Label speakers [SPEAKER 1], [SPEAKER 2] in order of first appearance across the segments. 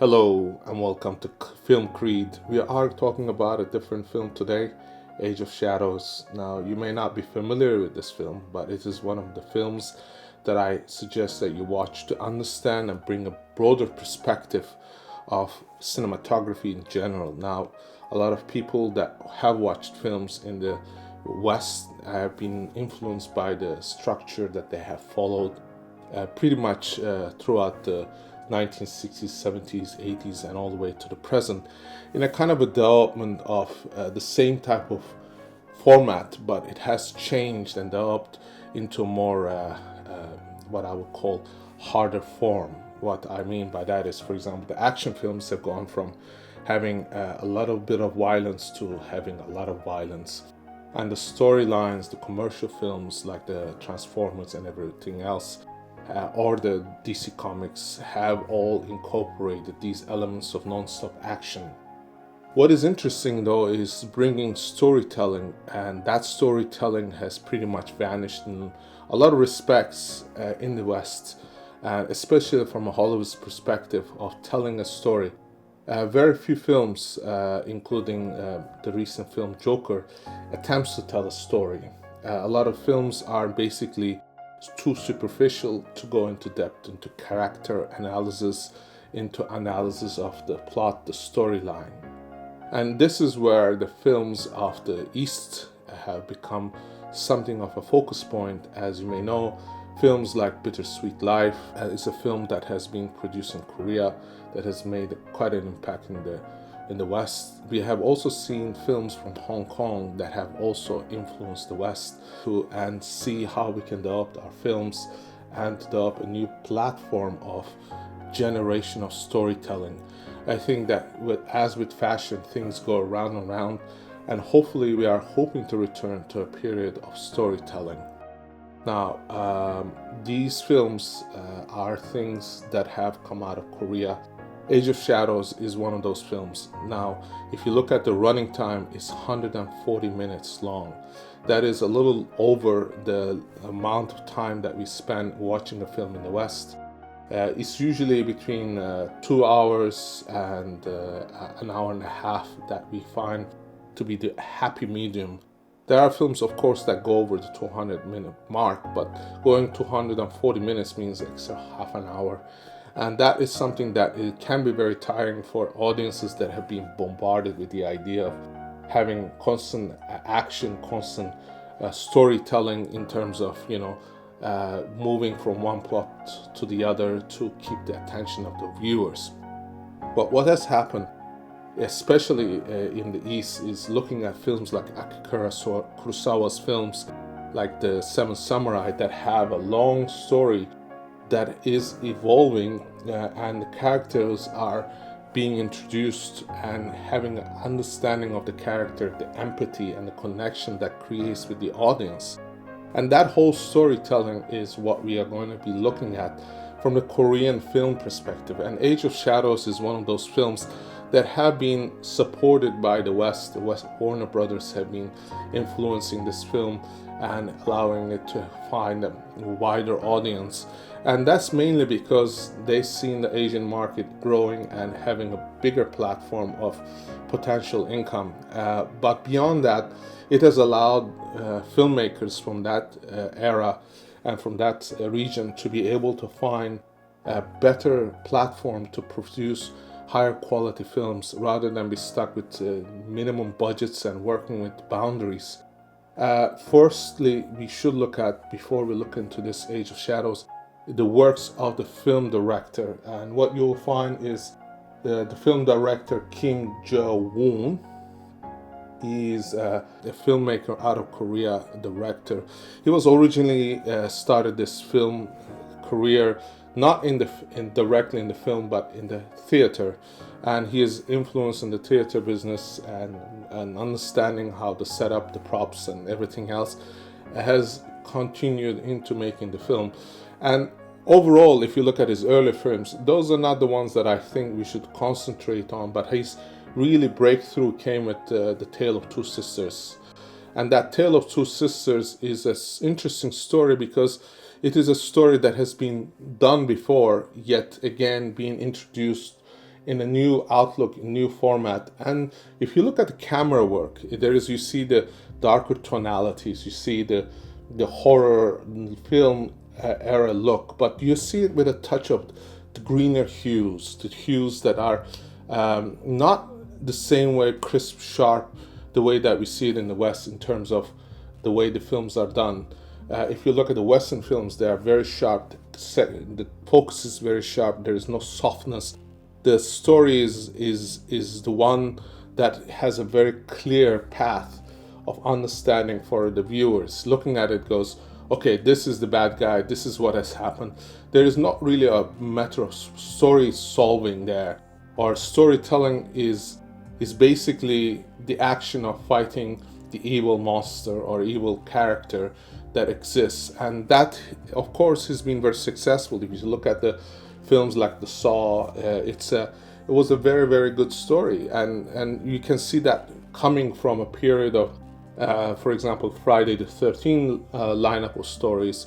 [SPEAKER 1] Hello and welcome to Film Creed. We are talking about a different film today, Age of Shadows. Now, you may not be familiar with this film, but it is one of the films that I suggest that you watch to understand and bring a broader perspective of cinematography in general. Now, a lot of people that have watched films in the West have been influenced by the structure that they have followed pretty much throughout the 1960s, 70s, 80s, and all the way to the present, in a kind of a development of the same type of format, but it has changed and developed into a more what I would call harder form. What I mean by that is, for example, the action films have gone from having a little bit of violence to having a lot of violence. And the storylines, the commercial films like the Transformers and everything else, or the DC Comics, have all incorporated these elements of non-stop action. What is interesting though is bringing storytelling, and that storytelling has pretty much vanished in a lot of respects in the West, especially from a Hollywood's perspective of telling a story. Very few films, including the recent film Joker, attempts to tell a story. A lot of films are basically too superficial to go into depth, into character analysis, into analysis of the plot, the storyline. And this is where the films of the East have become something of a focus point. As you may know, films like Bittersweet Life is a film that has been produced in Korea that has made quite an impact in the West. We have also seen films from Hong Kong that have also influenced the West and see how we can develop our films and develop a new platform of generation of storytelling. I think that as with fashion, things go around and around, and hopefully we are hoping to return to a period of storytelling. Now, these films are things that have come out of Korea. Age of Shadows is one of those films. Now, if you look at the running time, it's 140 minutes long. That is a little over the amount of time that we spend watching a film in the West. It's usually between 2 hours and an hour and a half that we find to be the happy medium. There are films, of course, that go over the 200-minute mark, but going 240 minutes means extra half an hour. And that is something that it can be very tiring for audiences that have been bombarded with the idea of having constant action, constant storytelling in terms of, moving from one plot to the other to keep the attention of the viewers. But what has happened, especially in the East, is looking at films like Akira Kurosawa's films, like The Seven Samurai, that have a long story that is evolving, and the characters are being introduced and having an understanding of the character, the empathy and the connection that creates with the audience. And that whole storytelling is what we are going to be looking at from the Korean film perspective. And Age of Shadows is one of those films that have been supported by the West. The West Warner Brothers have been influencing this film and allowing it to find a wider audience. And that's mainly because they've seen the Asian market growing and having a bigger platform of potential income. But beyond that, it has allowed filmmakers from that era and from that region to be able to find a better platform to produce higher quality films rather than be stuck with minimum budgets and working with boundaries. Firstly, we should look at, before we look into this Age of Shadows, the works of the film director. And what you'll find is the film director Kim Jee-woon. He's a filmmaker out of Korea, a director. He was originally started this film career not directly in the film, but in the theater, and he is influenced in the theater business and understanding how to set up the props and everything else has continued into making the film. And overall, if you look at his early films, those are not the ones that I think we should concentrate on, but his really breakthrough came with The Tale of Two Sisters. And that Tale of Two Sisters is an interesting story because it is a story that has been done before, yet again being introduced in a new outlook, new format. And if you look at the camera work, you see the darker tonalities, you see the horror film era look, but you see it with a touch of the greener hues, the hues that are not the same way crisp, sharp, the way that we see it in the West in terms of the way the films are done. If you look at the Western films, they are very sharp. The focus is very sharp. There is no softness. The story is the one that has a very clear path of understanding for the viewers. Looking at it goes, okay, this is the bad guy. This is what has happened. There is not really a matter of story solving there, or storytelling is basically the action of fighting the evil monster or evil character that exists. And that, of course, has been very successful. If you look at the films like the Saw, it was a very, very good story, and you can see that coming from a period of for example, Friday the 13th lineup of stories.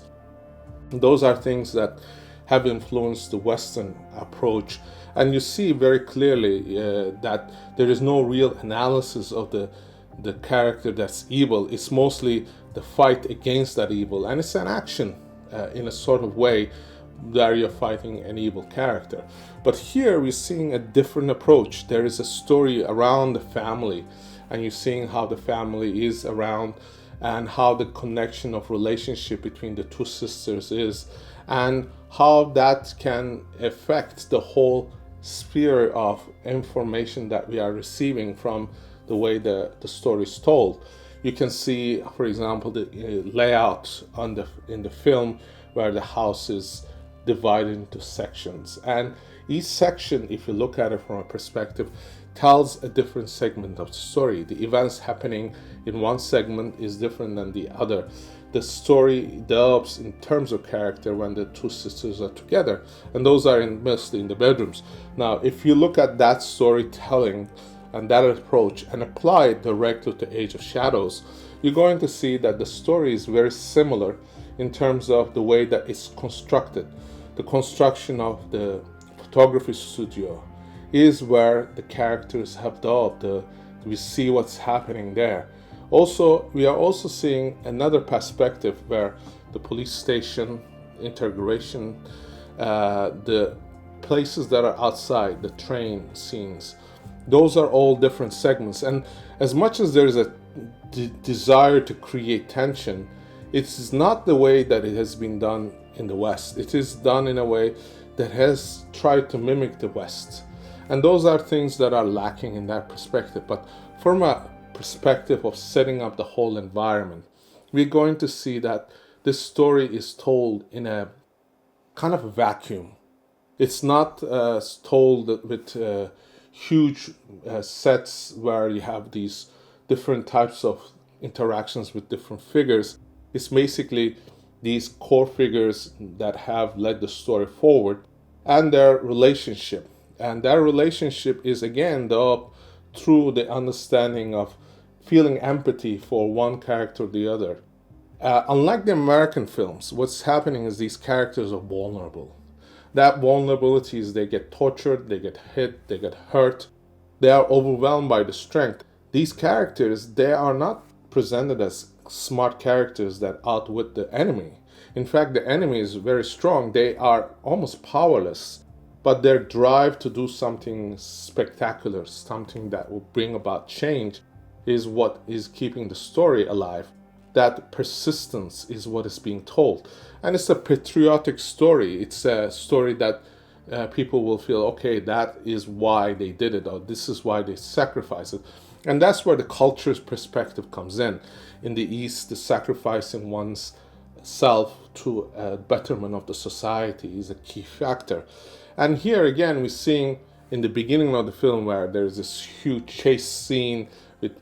[SPEAKER 1] Those are things that have influenced the Western approach, and you see very clearly that there is no real analysis of the character that's evil. It's mostly the fight against that evil, and it's an action in a sort of way that you're fighting an evil character. But here we're seeing a different approach. There is a story around the family, and you're seeing how the family is around and how the connection of relationship between the two sisters is, and how that can affect the whole sphere of information that we are receiving from the way the story is told. You can see, for example, the layout in the film where the house is divided into sections, and each section, if you look at it from a perspective, tells a different segment of the story. The events happening in one segment is different than the other. The story develops in terms of character when the two sisters are together, and those are mostly in the bedrooms. Now, if you look at that storytelling and that approach and apply it directly to Age of Shadows, you're going to see that the story is very similar in terms of the way that it's constructed. The construction of the photography studio is where the characters have developed. We see what's happening there. Also, we are also seeing another perspective where the police station, integration, the places that are outside, the train scenes, those are all different segments. And as much as there is a desire to create tension, it's not the way that it has been done in the West. It is done in a way that has tried to mimic the West. And those are things that are lacking in that perspective. But from a perspective of setting up the whole environment, we're going to see that this story is told in a kind of a vacuum. It's not told with huge sets where you have these different types of interactions with different figures. It's basically these core figures that have led the story forward and their relationship. And that relationship is again developed through the understanding of feeling empathy for one character or the other. Unlike the American films, what's happening is these characters are vulnerable. That vulnerability is they get tortured, they get hit, they get hurt. They are overwhelmed by the strength. These characters, they are not presented as smart characters that outwit the enemy. In fact, the enemy is very strong. They are almost powerless. But their drive to do something spectacular, something that will bring about change, is what is keeping the story alive. That persistence is what is being told. And it's a patriotic story. It's a story that people will feel, okay, that is why they did it, or this is why they sacrificed it. And that's where the culture's perspective comes in. In the East, the sacrificing one's self to a betterment of the society is a key factor. And here again, we're seeing in the beginning of the film where there's this huge chase scene with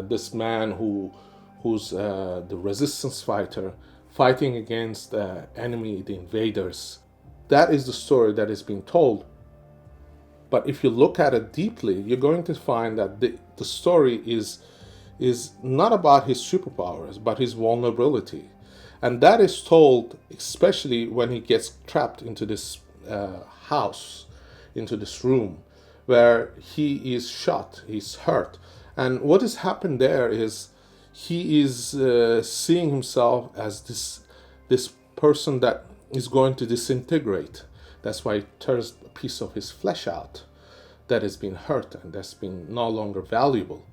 [SPEAKER 1] this man who's the resistance fighter fighting against the enemy, the invaders. That is the story that is being told. But if you look at it deeply, you're going to find that the story is not about his superpowers, but his vulnerability. And that is told especially when he gets trapped into this house, into this room, where he is shot, he's hurt. And what has happened there is he is seeing himself as this person that is going to disintegrate. That's why he tears a piece of his flesh out that has been hurt and that's been no longer valuable.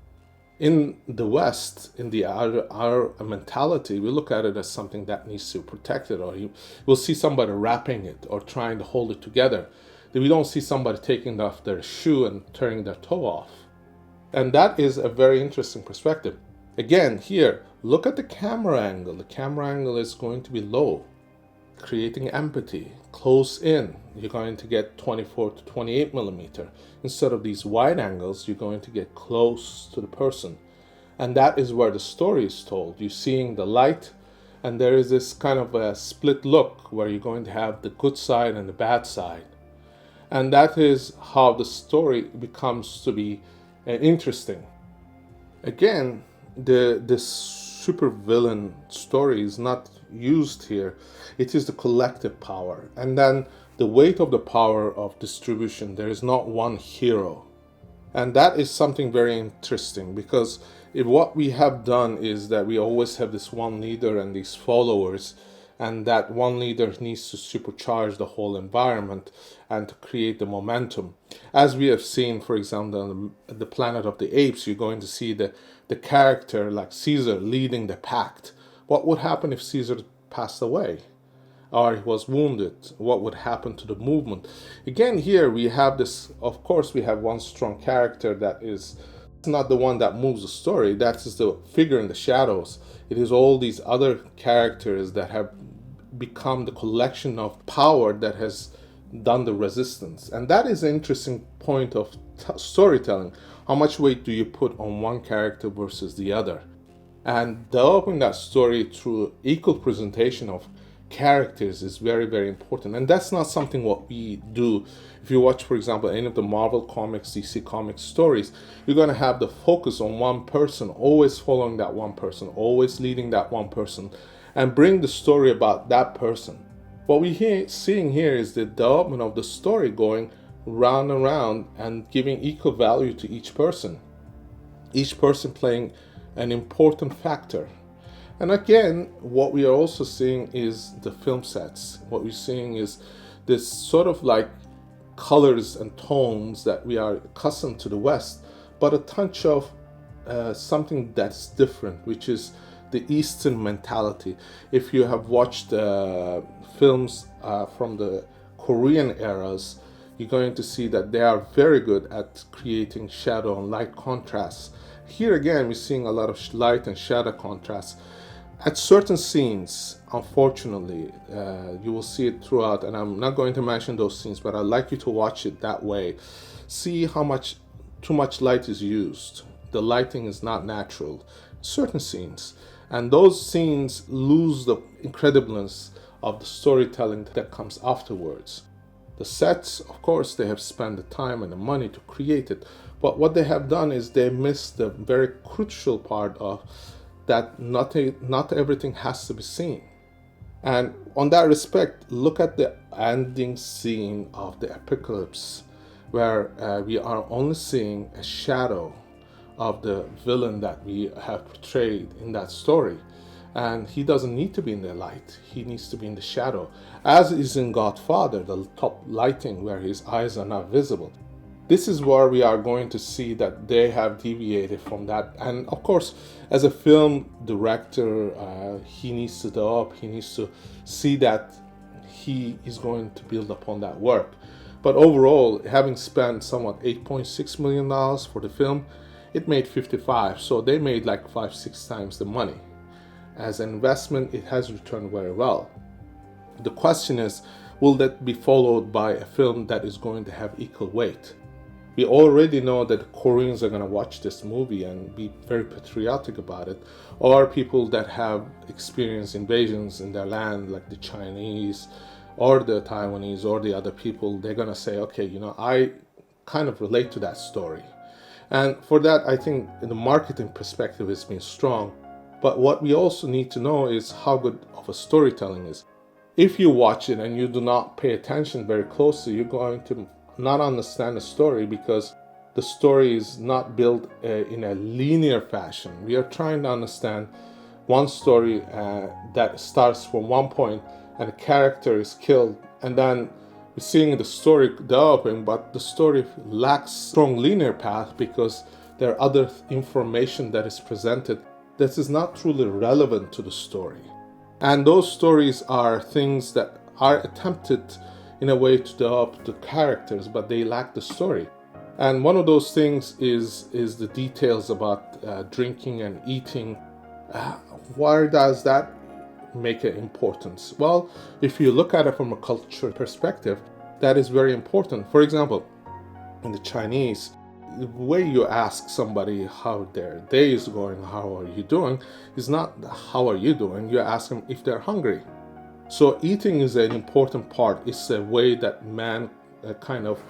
[SPEAKER 1] In the West, in our mentality, we look at it as something that needs to be protected, or you will see somebody wrapping it or trying to hold it together. We don't see somebody taking off their shoe and turning their toe off. And that is a very interesting perspective. Again, here, look at the camera angle. The camera angle is going to be low, creating empathy. Close in, you're going to get 24 to 28 millimeter. Instead of these wide angles, you're going to get close to the person. And that is where the story is told. You're seeing the light, and there is this kind of a split look where you're going to have the good side and the bad side. And that is how the story becomes to be interesting. Again, this super villain story is not used here. It is the collective power, and then the weight of the power of distribution. There is not one hero, and that is something very interesting, because if what we have done is that we always have this one leader and these followers, and that one leader needs to supercharge the whole environment and to create the momentum. As we have seen, for example, on the Planet of the Apes, you're going to see the character like Caesar leading the pack. What would happen if Caesar passed away or he was wounded? What would happen to the movement? Again, here we have this, of course, we have one strong character that is not the one that moves the story. That is the figure in the shadows. It is all these other characters that have become the collection of power that has done the resistance. And that is an interesting point of storytelling. How much weight do you put on one character versus the other? And developing that story through equal presentation of characters is very, very important. And that's not something what we do. If you watch, for example, any of the Marvel Comics, DC Comics stories, you're going to have the focus on one person, always following that one person, always leading that one person, and bring the story about that person. What we're seeing here is the development of the story going round and round and giving equal value to each person playing an important factor. And again, what we are also seeing is the film sets. What we're seeing is this sort of like colors and tones that we are accustomed to the West, but a touch of something that's different, which is the Eastern mentality. If you have watched films from the Korean eras, you're going to see that they are very good at creating shadow and light contrasts. Here again, we're seeing a lot of light and shadow contrasts. At certain scenes, unfortunately, you will see it throughout, and I'm not going to mention those scenes, but I'd like you to watch it that way. See how much too much light is used. The lighting is not natural. Certain scenes. And those scenes lose the incredibleness of the storytelling that comes afterwards. The sets, of course, they have spent the time and the money to create it, but what they have done is they missed the very crucial part of that not everything has to be seen. And on that respect, look at the ending scene of the apocalypse, where we are only seeing a shadow of the villain that we have portrayed in that story. And he doesn't need to be in the light, he needs to be in the shadow, as is in Godfather, the top lighting where his eyes are not visible. This is where we are going to see that they have deviated from that. And of course, as a film director, he needs to develop, he needs to see that he is going to build upon that work. But overall, having spent somewhat $8.6 million for the film, it made 55, so they made like 5-6 times the money. As an investment, it has returned very well. The question is, will that be followed by a film that is going to have equal weight? We already know that the Koreans are going to watch this movie and be very patriotic about it, or people that have experienced invasions in their land, like the Chinese or the Taiwanese or the other people. They're going to say, okay, I kind of relate to that story. And for that, I think the marketing perspective has been strong. But what we also need to know is how good of a storytelling is. If you watch it and you do not pay attention very closely, you're going to not understand the story because the story is not built in a linear fashion. We are trying to understand one story that starts from one point and a character is killed, and then we're seeing the story developing, but the story lacks strong linear path because there are other information that is presented that is not truly relevant to the story. And those stories are things that are attempted in a way to develop the characters, but they lack the story. And one of those things is the details about drinking and eating. Why does that make an importance? Well, if you look at it from a cultural perspective, that is very important. For example, in the Chinese, the way you ask somebody how their day is going, how are you doing, is not how are you doing, you ask them if they're hungry. So eating is an important part. It's a way that man kind of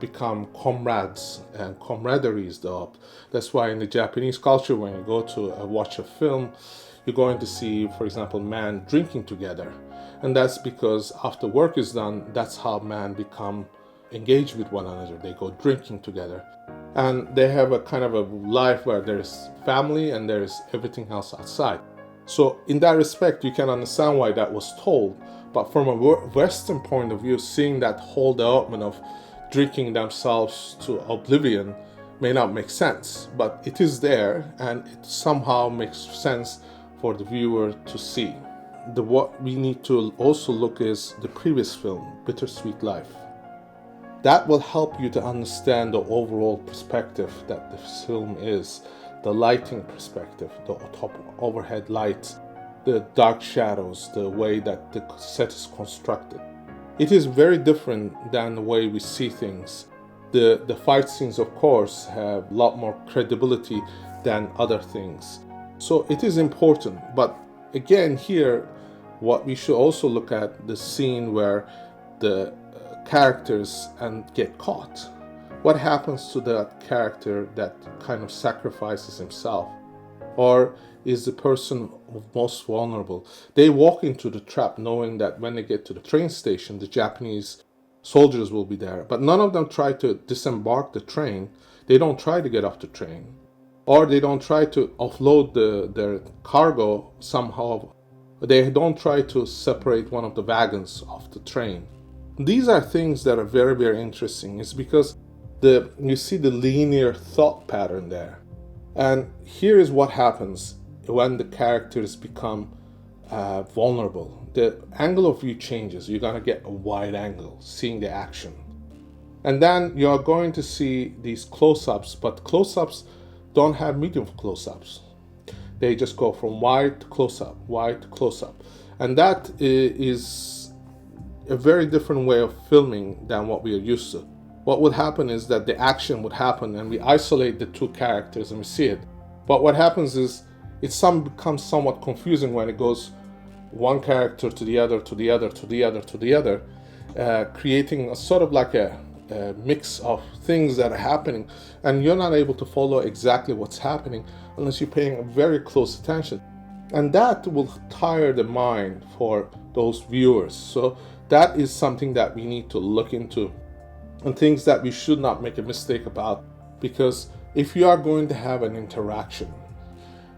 [SPEAKER 1] become comrades, and camaraderie is developed. That's why in the Japanese culture, when you go to watch a film, you're going to see, for example, man drinking together. And that's because after work is done, that's how man become engaged with one another. They go drinking together. And they have a kind of a life where there's family and there's everything else outside. So in that respect, you can understand why that was told. But from a Western point of view, seeing that whole development of drinking themselves to oblivion may not make sense, but it is there and it somehow makes sense for the viewer to see. What we need to also look is the previous film, Bittersweet Life. That will help you to understand the overall perspective that this film is, the lighting perspective, the top overhead lights, the dark shadows, the way that the set is constructed. It is very different than the way we see things. The fight scenes, of course, have a lot more credibility than other things. So it is important. But again, here, what we should also look at the scene where the characters get caught. What happens to that character that kind of sacrifices himself? Or is the person most vulnerable? They walk into the trap knowing that when they get to the train station, the Japanese soldiers will be there. But none of them try to disembark the train. They don't try to get off the train. Or they don't try to offload their cargo somehow. They don't try to separate one of the wagons off the train. These are things that are very, very interesting. It's because you see the linear thought pattern there. And here is what happens when the characters become vulnerable. The angle of view changes. You're going to get a wide angle, seeing the action. And then you're going to see these close-ups, but close-ups don't have medium close-ups. They just go from wide to close-up, wide to close-up. And that is a very different way of filming than what we are used to. What would happen is that the action would happen and we isolate the two characters and we see it. But what happens is it becomes somewhat confusing when it goes one character to the other, to the other, to the other, to the other, creating a sort of like a mix of things that are happening, and you're not able to follow exactly what's happening unless you're paying very close attention. And that will tire the mind for those viewers. So that is something that we need to look into, and things that we should not make a mistake about, because if you are going to have an interaction,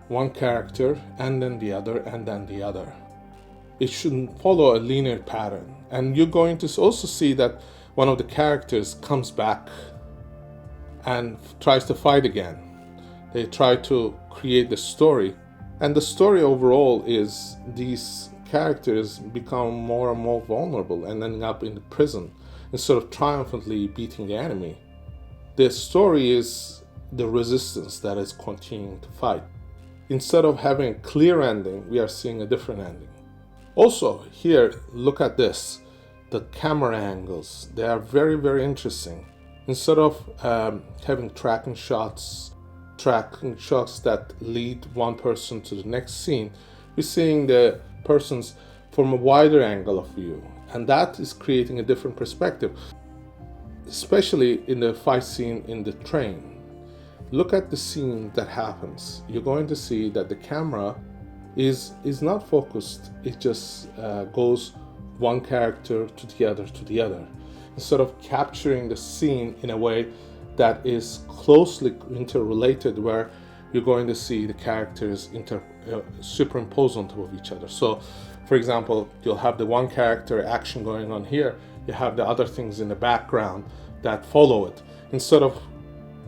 [SPEAKER 1] one character and then the other and then the other, it shouldn't follow a linear pattern. And you're going to also see that one of the characters comes back and tries to fight again. They try to create the story, and the story overall is these characters become more and more vulnerable and ending up in the prison instead of triumphantly beating the enemy. The story is the resistance that is continuing to fight. Instead of having a clear ending, we are seeing a different ending. Also, here, look at this. The camera angles, they are very, very interesting. Instead of having tracking shots that lead one person to the next scene, we're seeing the persons from a wider angle of view. And that is creating a different perspective, especially in the fight scene in the train. Look at the scene that happens. You're going to see that the camera is not focused. It just goes one character to the other to the other. instead of capturing the scene in a way that is closely interrelated, where you're going to see the characters superimpose on top of each other. So, for example, you'll have the one character action going on here, you have the other things in the background that follow it. Instead of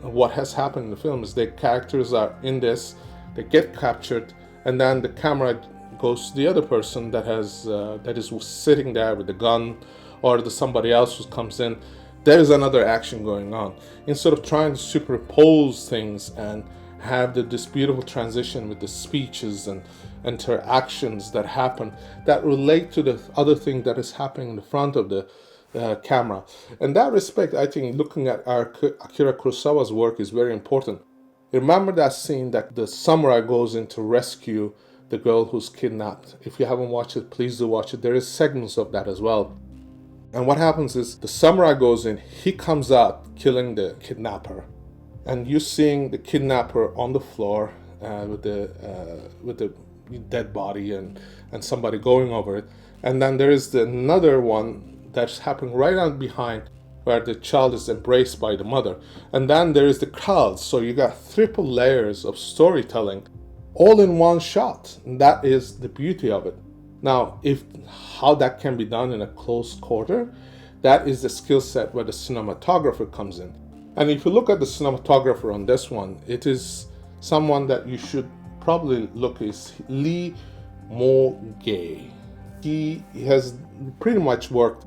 [SPEAKER 1] what has happened in the film is the characters are in this, they get captured, and then the camera goes to the other person that is sitting there with the gun, or the somebody else who comes in. There is another action going on. Instead of trying to superimpose things and have this beautiful transition with the speeches and interactions that happen that relate to the other thing that is happening in the front of the camera. In that respect, I think looking at Akira Kurosawa's work is very important. Remember that scene that the samurai goes in to rescue the girl who's kidnapped. If you haven't watched it, please do watch it. There is segments of that as well. And what happens is the samurai goes in, he comes out killing the kidnapper, and you're seeing the kidnapper on the floor with the dead body and somebody going over it. And then there is another one that's happening right on behind, where the child is embraced by the mother. And then there is the crowd. So you got triple layers of storytelling all in one shot. And that is the beauty of it. Now, how that can be done in a close quarter, that is the skill set where the cinematographer comes in. And if you look at the cinematographer on this one, it is someone that you should probably look is Lee Mo-gae. He has pretty much worked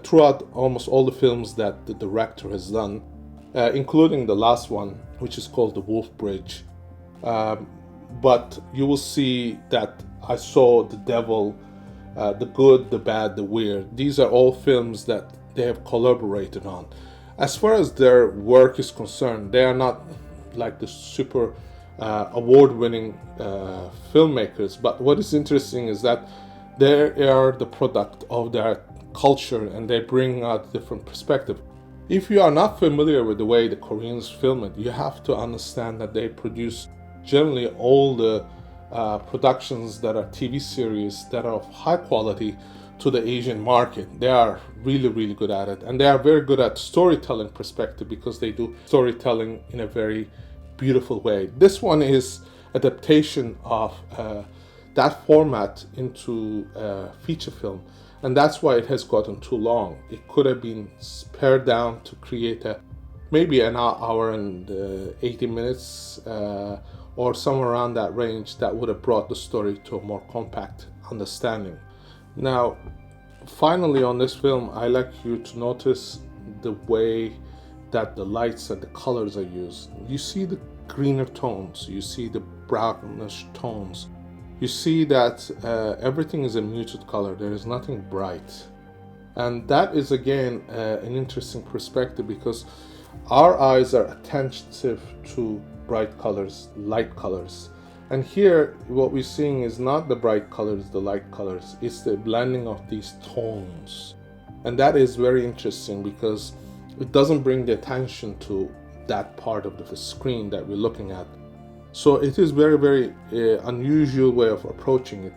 [SPEAKER 1] throughout almost all the films that the director has done, including the last one, which is called The Wolf Bridge. But you will see that I Saw the Devil, The Good, the Bad, the Weird. These are all films that they have collaborated on. As far as their work is concerned, they are not like the super award-winning filmmakers. But what is interesting is that they are the product of their culture, and they bring out different perspective. If you are not familiar with the way the Koreans film it, you have to understand that they produce generally all the productions that are TV series that are of high quality to the Asian market. They are really, really good at it, and they are very good at storytelling perspective because they do storytelling in a very beautiful way. This one is adaptation of that format into feature film, and that's why it has gotten too long. It could have been pared down to create maybe an hour and 80 minutes or somewhere around that range. That would have brought the story to a more compact understanding. Now, finally on this film, I like you to notice the way that the lights and the colors are used. You see the greener tones, you see the brownish tones, you see that everything is a muted color. There is nothing bright. And that is again an interesting perspective, because our eyes are attentive to bright colors, light colors. And here what we're seeing is not the bright colors, the light colors, it's the blending of these tones. And that is very interesting because it doesn't bring the attention to that part of the screen that we're looking at. So it is very, very unusual way of approaching it.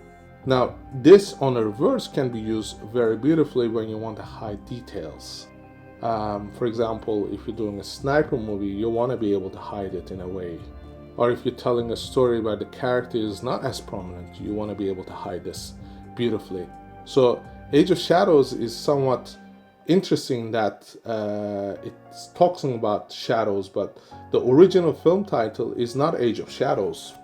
[SPEAKER 1] Now, this on a reverse can be used very beautifully when you want to hide details. For example, if you're doing a sniper movie, you want to be able to hide it in a way. Or if you're telling a story where the character is not as prominent, you want to be able to hide this beautifully. So Age of Shadows is somewhat interesting that it's talking about shadows, but the original film title is not Age of Shadows.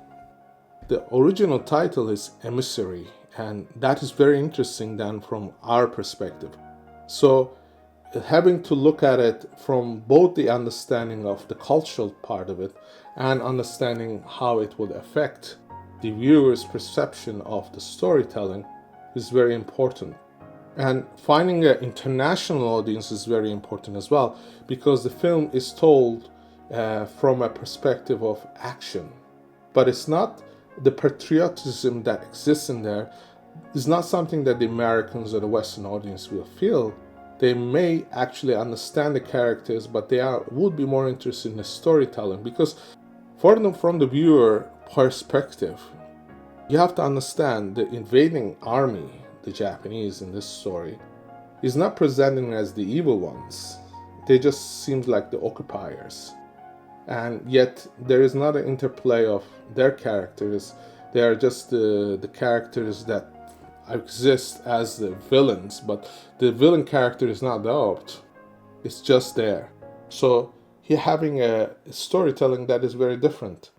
[SPEAKER 1] The original title is Emissary, and that is very interesting then from our perspective. So having to look at it from both the understanding of the cultural part of it and understanding how it would affect the viewer's perception of the storytelling is very important. And finding an international audience is very important as well, because the film is told from a perspective of action. But it's not the patriotism that exists in there is not something that the Americans or the Western audience will feel. They may actually understand the characters, but they would be more interested in the storytelling, because from the viewer perspective, you have to understand the invading army, the Japanese in this story, is not presenting as the evil ones. They just seem like the occupiers. And yet there is not an interplay of their characters. They are just the characters that exist as the villains, but the villain character is not developed. It's just there. So you're having a storytelling that is very different.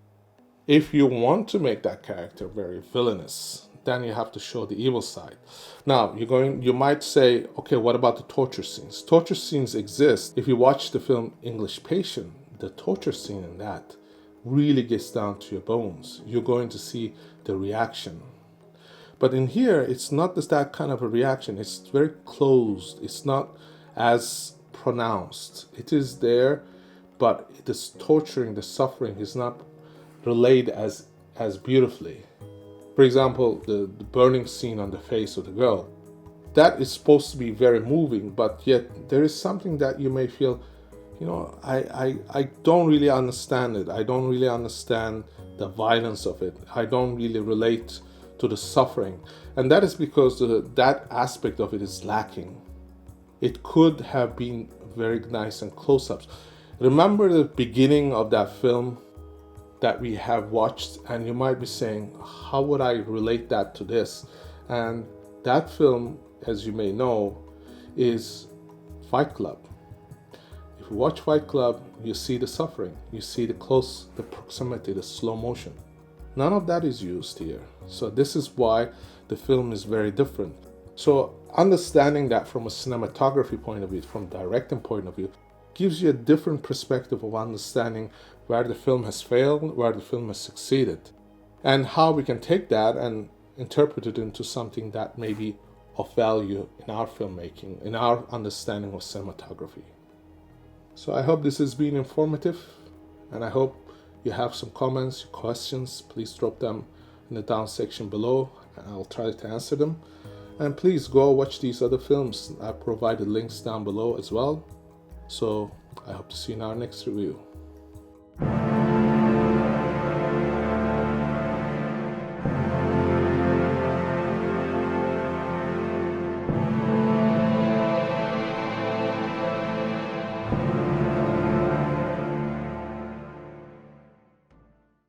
[SPEAKER 1] If you want to make that character very villainous, then you have to show the evil side. Now you might say, okay, what about the torture scenes? Torture scenes exist. If you watch the film English Patient, the torture scene in that really gets down to your bones. You're going to see the reaction. But in here, it's not just that kind of a reaction. It's very closed. It's not as pronounced. It is there, but the torturing, the suffering is not relayed as beautifully. For example, the burning scene on the face of the girl. That is supposed to be very moving, but yet there is something that you may feel, I don't really understand it. I don't really understand the violence of it. I don't really relate to the suffering. And that is because that aspect of it is lacking. It could have been very nice and close-ups. Remember the beginning of that film that we have watched, and you might be saying, how would I relate that to this? And that film, as you may know, is Fight Club. If you watch Fight Club, you see the suffering, you see the proximity, the slow motion. None of that is used here. So this is why the film is very different. So understanding that from a cinematography point of view, from a directing point of view, gives you a different perspective of understanding where the film has failed, where the film has succeeded, and how we can take that and interpret it into something that may be of value in our filmmaking, in our understanding of cinematography. So I hope this has been informative, and I hope you have some comments, questions. Please drop them in the down section below, and I'll try to answer them. And please go watch these other films. I provided links down below as well. So I hope to see you in our next review.